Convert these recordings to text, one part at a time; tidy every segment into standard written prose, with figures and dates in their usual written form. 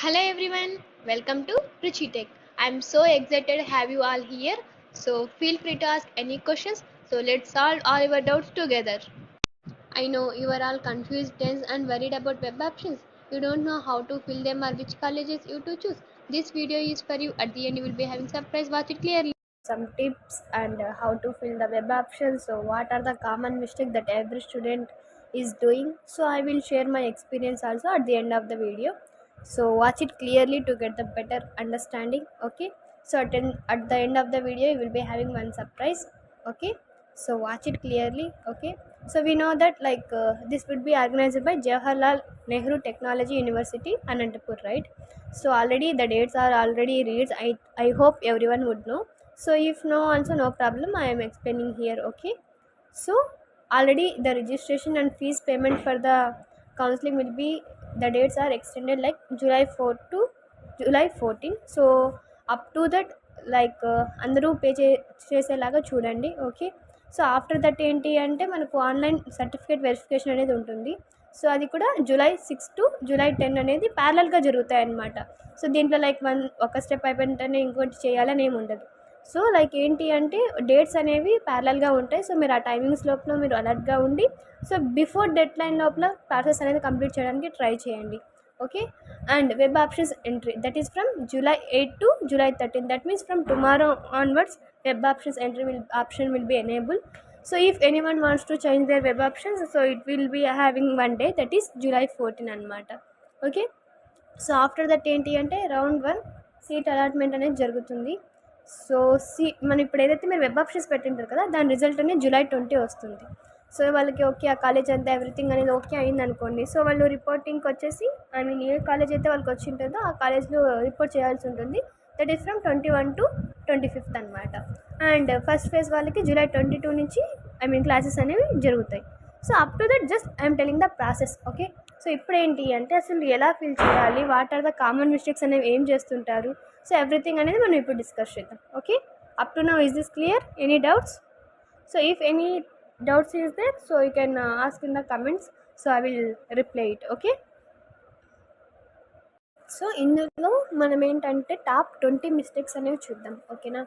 Hello everyone, welcome to Richie Tech. I'm so excited to have you all here. So feel free to ask any questions. So let's solve all your doubts together. I know you are all confused, tense, and worried about web options. You don't know how to fill them or which colleges you to choose. This video is for you. At the end, you will be having surprise. Watch it clearly. Some tips and how to fill the web options. So what are the common mistakes that every student is doing? So I will share my experience also at the end of the video. So watch it clearly to get the better understanding. Okay, so at the end of the video you will be having one surprise. Okay, so watch it clearly. Okay, so we know that this would be organized by Jawaharlal Nehru Technology University, Anantapur, right? So already the dates are already reads. I hope everyone would know. So if no, also no problem, I am explaining here. Okay, so already the registration and fees payment for the counseling will be, the dates are extended like July 4 to July 14. So up to that అందరూ చేసేలాగా చూడండి. Okay, so after that ఏంటి అంటే మనకు online certificate verification అనేది ఉంటుంది. So అది కూడా జూలై 6 to జూలై 10 అనేది ప్యారలల్గా జరుగుతాయి అన్నమాట. సో దీంట్లో ఒక స్టెప్ అయిపోయింటనే ఇంకోటి చేయాలని ఏమి ఉండదు. సో ఏంటి అంటే డేట్స్ అనేవి ప్యారలల్గా ఉంటాయి. సో మీరు ఆ టైమింగ్స్ లోపల మీరు అలర్ట్గా ఉండి సో బిఫోర్ డెడ్ లైన్ లోపల ప్రాసెస్ అనేది కంప్లీట్ చేయడానికి ట్రై చేయండి. Okay, and web options entry that is from July 8 to July 13. That means from tomorrow onwards web options entry option will be enabled. So if anyone wants to change their web options, so it will be having one day, that is July 14 అనమాట. Okay, so after that ఏంటి అంటే round 1 seat allotment అనేది జరుగుతుంది. So మనం ఇప్పుడు ఏదైతే మీరు web options పెట్టింటారు కదా, దాని రిజల్ట్ అనేది July 20 వస్తుంది. సో వాళ్ళకి ఓకే, ఆ కాలేజ్ అంతా ఎవ్రీథింగ్ అనేది ఓకే అయింది అనుకోండి. సో వాళ్ళు రిపోర్టింగ్కి వచ్చేసి ఏ కాలేజ్ అయితే వాళ్ళకి వచ్చి ఉంటుందో ఆ కాలేజ్లో రిపోర్ట్ చేయాల్సి ఉంటుంది. దట్ ఈస్ ఫ్రమ్ 21 to 25 అనమాట. అండ్ ఫస్ట్ ఫేజ్ వాళ్ళకి July 22 నుంచి క్లాసెస్ అనేవి జరుగుతాయి. So up to that just I'm telling the process. Okay, so ఇప్పుడు ఏంటి అంటే అసలు ఎలా ఫిల్ చేయాలి, what are the common mistakes అనేవి ఏం చేస్తుంటారు, సో ఎవ్రీథింగ్ అనేది మనం ఇప్పుడు డిస్కస్ చేద్దాం. Okay, up to now is this clear? Any doubts? So if any doubts is there, so you can ask in the comments, so I will reply it. Okay, so ఇందులో మనం ఏంటంటే top 20 mistakes అనేవి చూద్దాం. ఓకేనా,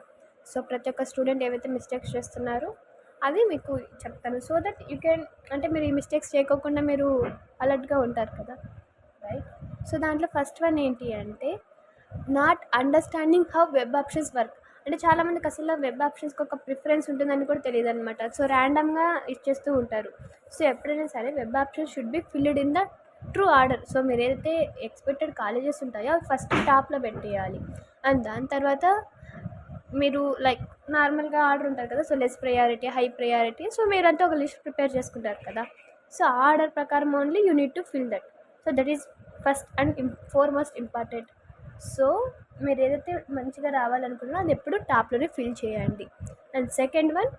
so ప్రతి ఒక్క student ఏవైతే mistakes చేస్తున్నారో అది మీకు చెప్తాను. సో దట్ యూ కెన్, అంటే మీరు ఈ మిస్టేక్స్ చేయకోకుండా మీరు అలర్ట్గా ఉంటారు కదా, రైట్? సో దాంట్లో ఫస్ట్ వన్ ఏంటి అంటే not understanding how web options work. అంటే చాలామందికి అసలు వెబ్ ఆప్షన్స్కి ఒక ప్రిఫరెన్స్ ఉంటుందని కూడా తెలియదు అనమాట. సో ర్యాండమ్గా ఇచ్చేస్తూ ఉంటారు. సో ఎప్పుడైనా సరే web options should be filled in the true order. So మీరు ఏదైతే ఎక్స్పెక్టెడ్ కాలేజెస్ ఉంటాయో అవి ఫస్ట్ టాప్లో పెట్టేయాలి. అండ్ దాని తర్వాత మీరు నార్మల్గా ఆర్డర్ ఉంటారు కదా, so less priority, high priority, so మీరంతా ఒక లిస్ట్ ప్రిపేర్ చేసుకుంటారు కదా. సో ఆర్డర్ ప్రకారం only you need to fill that. So that is first and foremost important. So మీరు ఏదైతే మంచిగా రావాలనుకున్నారో అది ఎప్పుడు టాప్లోనే ఫిల్ చేయండి. And second one,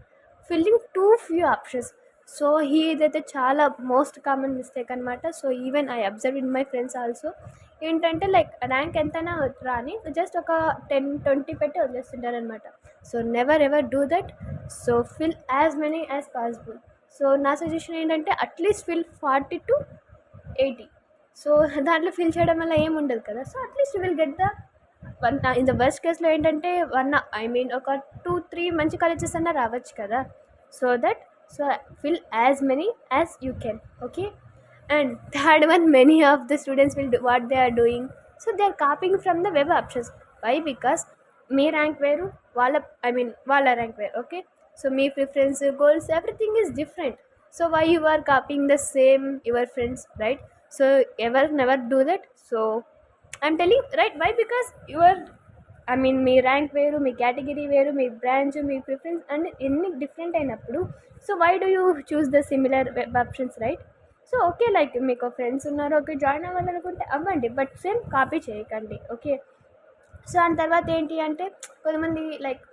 filling two few options. So ఇదైతే చాలా మోస్ట్ కామన్ మిస్టేక్ అనమాట. So even I observe in my friends also. ఏంటంటే ర్యాంక్ ఎంతైనా రాని జస్ట్ ఒక 10-20 పెట్టి వదిలేస్తుంటారు అనమాట. So never ever do that. So fill as many as possible. So నా సజెషన్ ఏంటంటే అట్లీస్ట్ ఫిల్ 40-80. సో దాంట్లో ఫిల్ చేయడం వల్ల ఏమి ఉండదు కదా. So at least you will get the one. In the best కేస్లో ఏంటంటే ఒక 2-3 మంచి కాలేజెస్ అన్నా రావచ్చు కదా. So that, so fill as many as you can. Okay, and third one, many of the students will what they are doing, so they are copying from the web options. Why? Because మీ rank వేరు, వాళ్ళ rank వేరు. Okay, so మీ preference, goals, everything is different. So why you are copying the same your friends, right? So never do that. So I'm telling, right? Why? Because you are, మీ rank వేరు, మీ category వేరు, మీ branch, మీ preference and ఎన్ని different అయినప్పుడు, so why do you choose the similar web options, right? So okay, మీకు friends ఉన్నారు, ఓకే జాయిన్ అవ్వాలనుకుంటే అవ్వండి, బట్ సేమ్ కాపీ చేయకండి. ఓకే, సో దాని తర్వాత ఏంటి అంటే కొంతమంది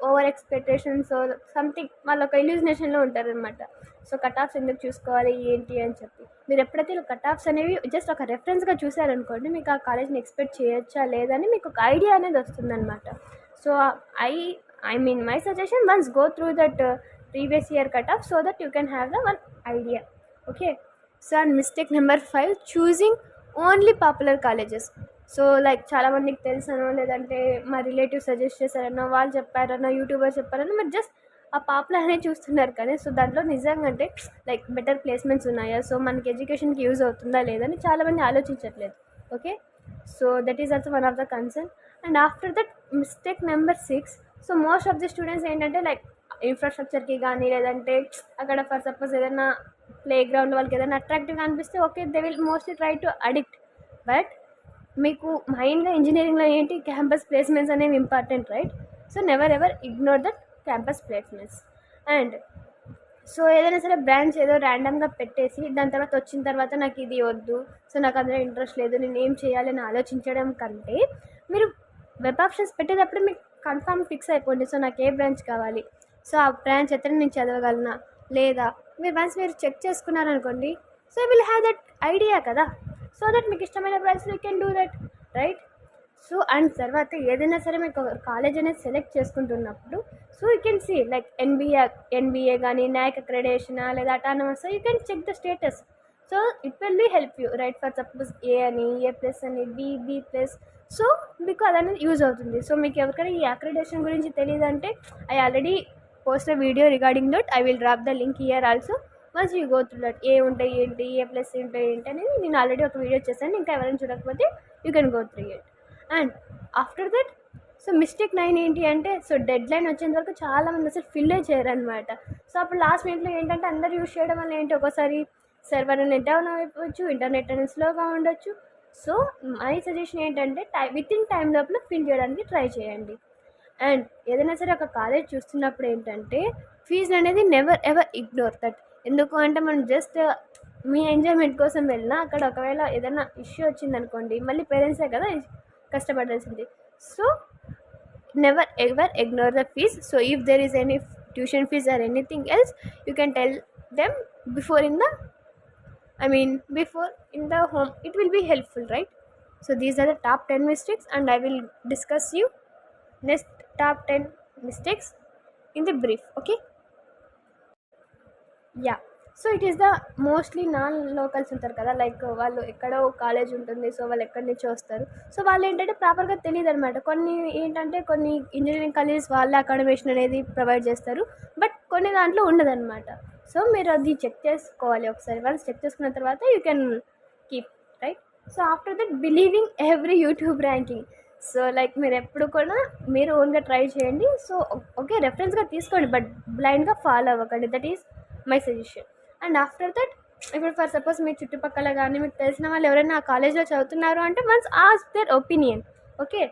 ఓవర్ ఎక్స్పెక్టేషన్స్ సంథింగ్ వాళ్ళు ఒక ఇల్యూజినేషన్లో ఉంటారనమాట. సో కట్ ఆఫ్స్ ఎందుకు చూసుకోవాలి ఏంటి అని చెప్పి, మీరు ఎప్పుడైతే కట్ ఆఫ్స్ అనేవి జస్ట్ ఒక రెఫరెన్స్గా చూసారనుకోండి, మీకు ఆ కాలేజ్ని ఎక్స్పెక్ట్ చేయొచ్చా లేదని మీకు ఒక ఐడియా అనేది వస్తుందన్నమాట. So my suggestion, once go through that previous year cut off, so that you can have the one idea. Okay, so and mistake number 5, choosing only popular colleges. So like చాలామందికి తెలుసనో లేదంటే మా relatives suggest చేశారనో వాళ్ళు చెప్పారనో YouTuber చెప్పారనో మీరు just ఆ popular అనే చూస్తున్నారు కానీ so దాంట్లో నిజంగా అంటే లైక్ బెటర్ ప్లేస్మెంట్స్ ఉన్నాయా, సో మనకి ఎడ్యుకేషన్కి యూజ్ అవుతుందా లేదని చాలామంది ఆలోచించట్లేదు. Okay, so that is also one of the concern. And after that mistake number 6, so most of the students ఏంటంటే లైక్ ఇన్ఫ్రాస్ట్రక్చర్కి కానీ లేదంటే అక్కడ ఫర్ సపోజ్ ఏదైనా ప్లే గ్రౌండ్ వాళ్ళకి ఏదైనా అట్రాక్టివ్గా అనిపిస్తే okay they will mostly try to addict. But మీకు మెయిన్గా ఇంజనీరింగ్లో ఏంటి క్యాంపస్ ప్లేస్మెంట్స్ అనేవి important, right? So never ever ignore that campus placements. And so ఏదైనా సరే బ్రాంచ్ ఏదో ర్యాండమ్గా పెట్టేసి దాని తర్వాత వచ్చిన తర్వాత నాకు ఇది వద్దు, సో నాకు అందులో ఇంట్రెస్ట్ లేదు, నేను ఏం చేయాలని ఆలోచించడం కంటే మీరు వెబ్ ఆప్షన్స్ పెట్టేటప్పుడు మీకు కన్ఫామ్ ఫిక్స్ అయిపోండి. సో నాకు ఏ బ్రాంచ్ కావాలి, సో ఆ బ్రాంచ్ ఎత్తన నేను చదవగలనా లేదా మీరు వన్స్ మీరు చెక్ చేసుకున్నారనుకోండి, so will have that idea కదా, సో దట్ మీకు ఇష్టమైన బ్రాంచ్లో you can do that, right? So and తర్వాత ఏదైనా సరే మీకు కాలేజ్ అనేది సెలెక్ట్ చేసుకుంటున్నప్పుడు so you can see like NBA కానీ న్యాక్ అక్రెడిటేషనా లేదా autonomous, you can check the status. So it will be help you, right? For suppose ఏ అని A+ అని B+, సో మీకు అదనేది యూజ్ అవుతుంది. సో మీకు ఎవరికైనా ఈ అక్రెడిటేషన్ గురించి తెలియదంటే I already post a video regarding that, I will drop the link here also. Once you go through that ఏ ఉంటాయి ఏంటి, A+ ఉంటాయి ఏంటి అనేది నేను ఆల్రెడీ ఒక వీడియో చేశాను. ఇంకా ఎవరైనా చూడకపోతే you can go through it. And after that so mistake 9 ఏంటి అంటే సో డెడ్ లైన్ వచ్చేంత వరకు చాలామంది అసలు ఫిల్లే చేయరనమాట. సో అప్పుడు లాస్ట్ మినిట్లో ఏంటంటే అందరు యూజ్ చేయడం వల్ల ఏంటి ఒకసారి సర్వర్ అనేది డౌన్ అయిపోవచ్చు, ఇంటర్నెట్ అనేది స్లోగా ఉండొచ్చు. సో మై సజెషన్ ఏంటంటే విత్ ఇన్ టైం లోపల ఫిల్ చేయడానికి ట్రై చేయండి. అండ్ ఏదైనా సరే ఒక కాలేజ్ చూస్తున్నప్పుడు ఏంటంటే ఫీజు అనేది నెవర్ ఎవర్ ఇగ్నోర్ దట్. ఎందుకు అంటే మనం జస్ట్ మీ ఎంజాయ్మెంట్ కోసం వెళ్ళినా అక్కడ ఒకవేళ ఏదైనా ఇష్యూ వచ్చిందనుకోండి మళ్ళీ పేరెంట్సే కదా కష్టపడాల్సింది. So never ever ignore the fees. So if there is any tuition fees or anything else, you can tell them before in the home. It will be helpful, right? So these are the top 10 mistakes and I will discuss you next top 10 mistakes in the brief. Okay, yeah. So it is the mostly non locals ఉంటారు కదా, like వాళ్ళు ఎక్కడో college ఉంటుంది, so వాళ్ళు ఎక్కడి నుంచో వస్తారు. So వాళ్ళు ఏంటంటే ప్రాపర్గా తెలియదు అనమాట. కొన్ని ఏంటంటే కొన్ని ఇంజనీరింగ్ కాలేజెస్ వాళ్ళే అకాడమేషన్ అనేది ప్రొవైడ్ చేస్తారు, బట్ కొన్ని దాంట్లో ఉండదన్నమాట. సో మీరు అది చెక్ చేసుకోవాలి ఒకసారి. వాళ్ళు చెక్ చేసుకున్న తర్వాత you can keep, right? So after that believing every YouTube ranking. So like మీరు ఎప్పుడు కూడా మీరు ఓన్గా ట్రై చేయండి. సో ఓకే రెఫరెన్స్గా తీసుకోండి, బట్ బ్లైండ్గా ఫాలో అవ్వకండి. That is my suggestion. And after that ఇప్పుడు ఫర్ సపోజ్ మీ చుట్టుపక్కల కానీ మీకు తెలిసిన వాళ్ళు ఎవరైనా ఆ కాలేజ్లో చదువుతున్నారు అంటే once ask their opinion. Okay,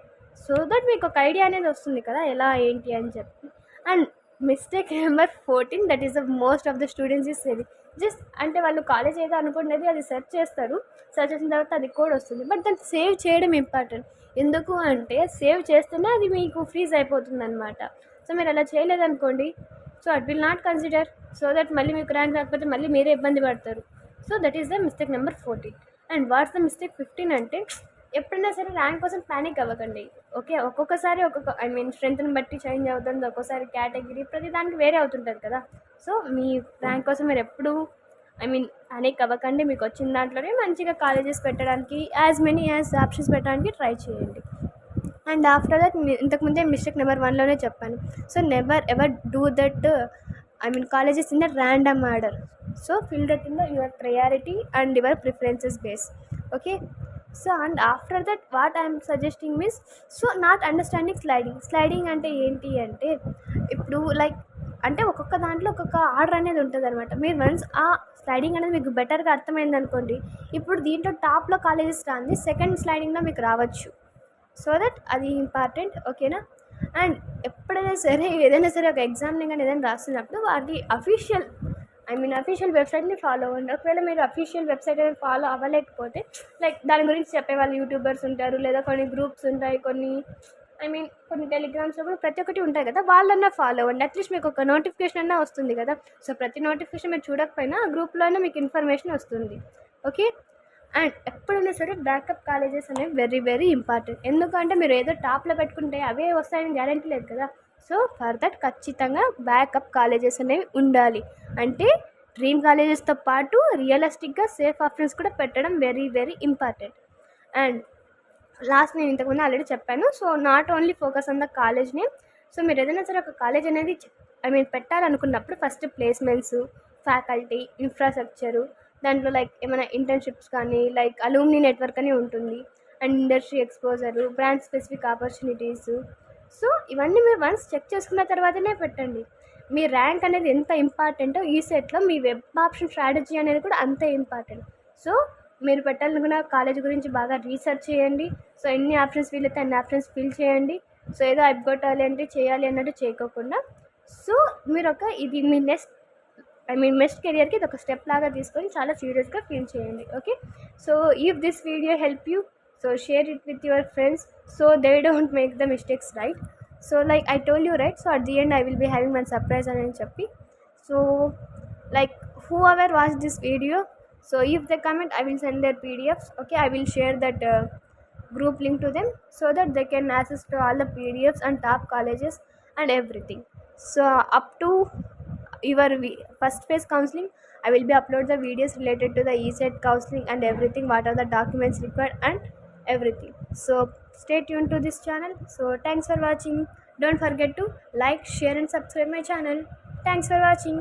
so that మీకు ఒక ఐడియా అనేది వస్తుంది కదా ఎలా ఏంటి అని చెప్పి. And mistake number 14, that is the most of the students is saving. Just అంటే వాళ్ళు కాలేజ్ ఏదో అనుకునేది అది సెర్చ్ చేస్తారు, సెర్చ్ చేసిన తర్వాత అది కోడ్ వస్తుంది, బట్ దాన్ని సేవ్ చేయడం ఇంపార్టెంట్. ఎందుకు అంటే సేవ్ చేస్తేనే అది మీకు ఫ్రీజ్ అయిపోతుంది అనమాట. సో మీరు అలా చేయలేదనుకోండి, so it will not consider, so that మళ్ళీ మీకు ర్యాంక్ రాకపోతే మళ్ళీ మీరే ఇబ్బంది పడతారు. So that is the mistake number 14. And what's the mistake 15 అంటే ఎప్పుడైనా సరే ర్యాంక్ కోసం ప్యానిక్ అవ్వకండి. ఓకే, ఒక్కొక్కసారి స్ట్రెంత్ని బట్టి చేంజ్ అవుతుంది, ఒక్కోసారి కేటగిరీ ప్రతి దానికి వేరే అవుతుంటుంది కదా. సో మీ ర్యాంక్ కోసం మీరు ఎప్పుడు ప్యానిక్ అవ్వకండి. మీకు వచ్చిన దాంట్లోనే మంచిగా కాలేజెస్ పెట్టడానికి యాజ్ మెనీ యాజ్ ఆప్షన్స్ పెట్టడానికి ట్రై చేయండి. అండ్ ఆఫ్టర్ దట్ ఇంతకుముందే మిస్టేక్ నెంబర్ 1లోనే చెప్పాను. So never ever do that colleges in the random order. So fill that in the your priority and your preferences base. Okay, so and after that what I'm suggesting means so not understanding sliding అంటే ఏంటి అంటే ఇప్పుడు like అంటే ఒక్కొక్క దాంట్లో ఒక్కొక్క order అనేది ఉంటుంది అనమాట. మీరు వన్స్ ఆ స్లైడింగ్ అనేది మీకు బెటర్గా అర్థమైంది అనుకోండి, ఇప్పుడు దీంట్లో టాప్లో కాలేజెస్ రాంది సెకండ్ స్లైడింగ్లో మీకు రావచ్చు. సో దట్ అది ఇంపార్టెంట్. ఓకేనా? అండ్ ఎప్పుడైనా సరే ఏదైనా సరే ఒక ఎగ్జామ్ని కానీ ఏదైనా రాస్తున్నప్పుడు వాటి అఫీషియల్ వెబ్సైట్ని ఫాలో అవ్వండి. ఒకవేళ మీరు అఫీషియల్ వెబ్సైట్ అనేది ఫాలో అవ్వలేకపోతే లైక్ దాని గురించి చెప్పేవాళ్ళు యూట్యూబర్స్ ఉంటారు, లేదా కొన్ని గ్రూప్స్ ఉంటాయి, కొన్ని టెలిగ్రామ్స్లో కూడా ప్రతి ఒక్కటి ఉంటాయి కదా, వాళ్ళన్నా ఫాలో అవ్వండి. అట్లీస్ట్ మీకు ఒక నోటిఫికేషన్ అన్నా వస్తుంది కదా. సో ప్రతి నోటిఫికేషన్ మీరు చూడకపోయినా ఆ గ్రూప్లో అయినా మీకు ఇన్ఫర్మేషన్ వస్తుంది. ఓకే, అండ్ ఎప్పుడైనా సరే బ్యాకప్ కాలేజెస్ అనేవి వెరీ వెరీ ఇంపార్టెంట్. ఎందుకంటే మీరు ఏదో టాప్లో పెట్టుకుంటే అవే వస్తాయని గ్యారంటీ లేదు కదా. సో ఫర్ దట్ ఖచ్చితంగా బ్యాకప్ కాలేజెస్ అనేవి ఉండాలి. అంటే డ్రీమ్ కాలేజెస్తో పాటు రియలిస్టిక్గా సేఫ్ ఆప్షన్స్ కూడా పెట్టడం very very important. And last నేను ఇంతకుముందు ఆల్రెడీ చెప్పాను. So not only focus on the college name. So మీరు ఏదైనా సరే ఒక కాలేజ్ అనేది పెట్టాలనుకున్నప్పుడు ఫస్ట్ ప్లేస్మెంట్స్, ఫ్యాకల్టీ, ఇన్ఫ్రాస్ట్రక్చరు, దాంట్లో లైక్ ఏమైనా ఇంటర్న్షిప్స్ కానీ లైక్ అలూమ్ని నెట్వర్క్ అని ఉంటుంది, and industry exposure, brand specific opportunities. So ఇవన్నీ మీరు వన్స్ చెక్ చేసుకున్న తర్వాతనే పెట్టండి. మీ ర్యాంక్ అనేది ఎంత ఇంపార్టెంటో ఈ సెట్లో మీ వెబ్ ఆప్షన్ స్ట్రాటజీ అనేది కూడా అంతే ఇంపార్టెంట్. సో మీరు పెట్టాలనుకున్న కాలేజ్ గురించి బాగా రీసెర్చ్ చేయండి. సో ఎన్ని ఆప్షన్స్ వీలైతే అన్ని ఆప్షన్స్ ఫిల్ చేయండి. సో ఏదో అయిపోగొట్టాలి అంటే చేయాలి అన్నట్టు చేయకోకుండా, సో మీరు ఇది మీ నెక్స్ట్ కెరియర్కి ఇది ఒక స్టెప్ లాగా తీసుకొని చాలా సీరియస్గా ఫీల్ చేయండి. Okay, so if this video help you, so share it with your friends so they don't make the mistakes, right? So like I told you, right? So at the end I will be having one surprise అని చెప్పి, so like whoever watched this video, so if they comment I will send their PDFs. Okay, I will share that group link to them so that they can access to all the PDFs and top colleges and everything. So up to your first phase counseling I will be upload the videos related to the ESET counseling and everything, what are the documents required and everything. So stay tuned to this channel. So thanks for watching. Don't forget to like, share and subscribe my channel. Thanks for watching.